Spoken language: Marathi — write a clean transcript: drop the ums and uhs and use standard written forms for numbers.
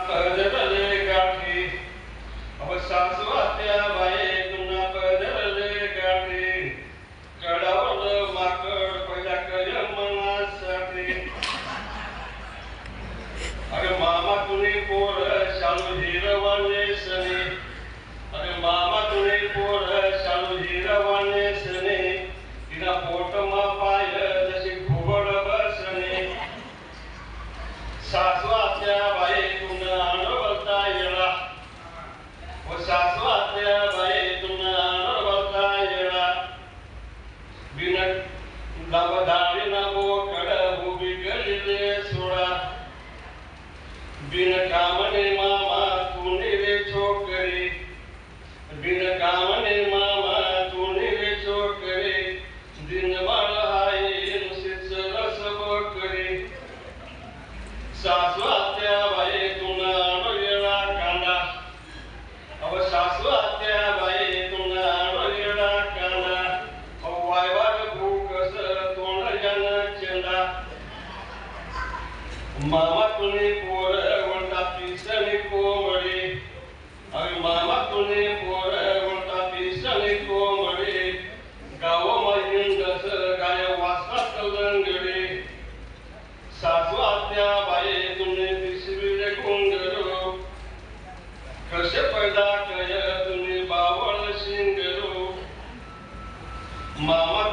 पदरले गाठी अब सासवात्या बाये तुना पदरले गाठी कडावलं माकड पहिला कय मनासाठी अरे मामा तुने पोर शालू हिरवाने सने अरे मामा तुने पोर शालू हिरवाने सने तिना पोटमा पाय जशी घुबड बसने सासवात्या बाये तुना अनवलता येळा व सासवात्या बाये तुना अनवलता येळा बिन दाबदारी ना बोकड उभी गलिले सोडा बिन कामने मामा तुने रे छोकरी बिन कामने मामा तुने रे छोकरी दिन बाळ हाय नुसीच रस बकरी सासवात्या बाये तुना अनवेळा कांदा अब सासवात्या बाये तुना अनवेळा कांदा वायवाड भूकस तोंड जन चेंडा मामा तुने पोर वंटा पिसणी कोंबडी अरे मामा तुने पोर वंटा पिसणी कोंबडी गाव महिंदस गाय वासात लंगडी सासवात्या बाये तुने पिसविले गुंगरो कसे पैदा कय तुने बावळ शिंगरो मामा